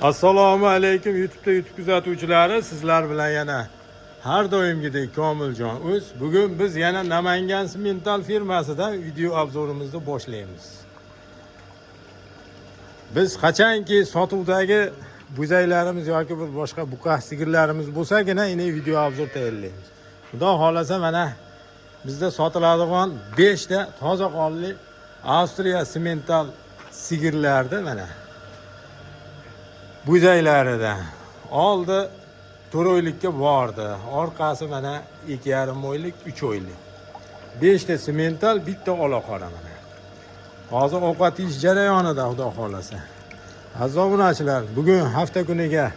Assalomu alaykum YouTube kuzatuvchilari, sizlar bilan yana har doimgidek Komiljon o'z. Bugun biz yana Namangan Simental firmasidan video obzorimizni boshlaymiz. Biz qachonki sotuvdagi buzaylarimiz yoki bir boshqa buqa sigirlarimiz bo'lsagina ine video obzor tayyorlaymiz. Xudo xolasa mana bizda sotiladigan 5 ta toza qonli Avstriya Simental sigirlarda mana buzaylaridan oldi 4 oylikka bordi. Orqasi mana 2,5 oylik, 3 oylik. 5 ta simental, bitta olaqora mana. Hozir ovqat yeyish jarayonida xudo xolasa. Aziz obunachilar, bugun hafta kuniga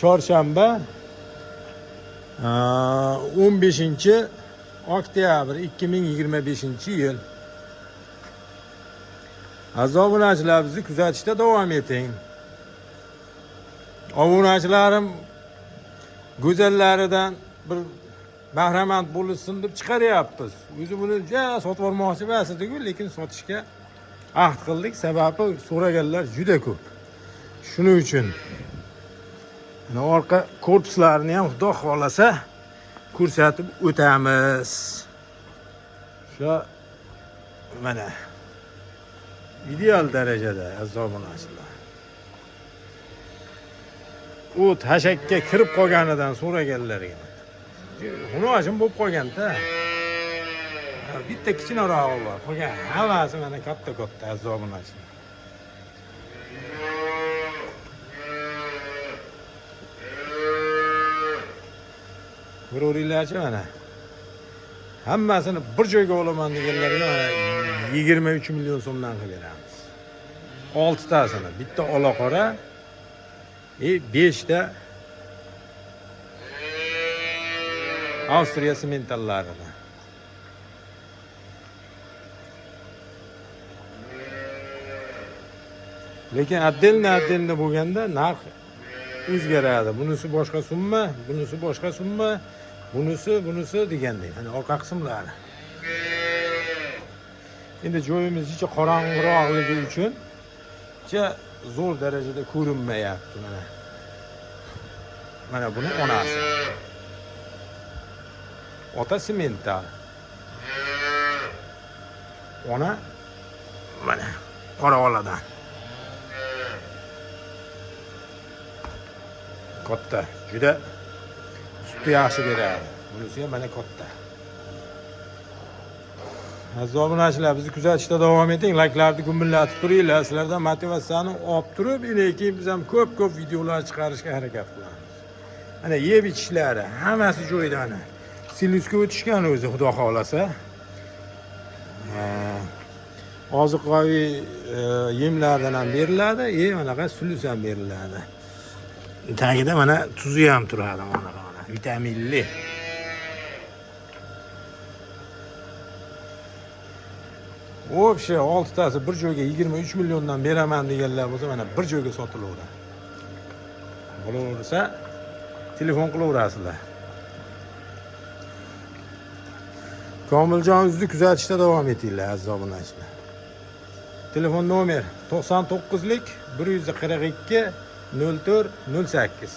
chorshanba 15-oktyabr 2025-yil. Aziz obunachilar, bizni kuzatishda davom eting. Obunachilarim go'zallaridan bir bahramand bo'lsin deb chiqaryapmiz. O'zi buni sotib olmoqchi emas edi-ku, lekin sotishga ahd qildik. Sababi so'raganlar juda ko'p. Shuning uchun mana orqa korpuslarini ham xudo xolasa ko'rsatib o'tamiz. Shu mana ideal darajada aziz obunachilar. U tashakka kirib qolganidan so'raganlarga. Xunojim bo'lib qolganda. Bitta kichkinarog'i bor. Qolgan hammasi mana katta aziz obunachilar. Ko'ringlarchi mana. Hammasini bir joyga olaman deganlarga mana 23 million so'mdan qilib beramiz. 6 tasini, bitta olaqora, 5 ta Avstriya simentallaridan. Lekin atdelni bo'lganda narx o'zgaradi. Bunisi boshqa summa, bunisi boshqa summa, bunisi degandek. Hani orqa qismlari. Endi joyimiz ichi qorong'iroqligi uchun zo'r darajada ko'rinmayapti mana. Mana buni onasi. Ota simental. Ona mana Qorovoladan. Katta, juda suti yaxshi beradi. Bunisi ham mana katta. Aziz obunachilar, bizni kuzatishda davom eting. Like'larni gumillatib turinglar. Sizlardan motivatsiyani olib turib, keyin biz ham ko'p videolar chiqarishga harakat qilamiz. Mana yeb ichishlari hammasi joyida ana. Silusga o'tishgan o'zi xudo xolasa. Oziqoviy yemlardan ham beriladi, manaqa sulus ham beriladi. Tagida mana tuzi ham turadi, mana vitaminli. O'sha 6 tasi bir joyga 23 milliondan beraman deganlar bo'lsa, mana bir joyga sotilaveradi. Bo'laversa, telefon qilaverasizlar. Komiljon bizni kuzatishda davom etinglar aziz obunachilar. Telefon nomer 99lik 142 04 08.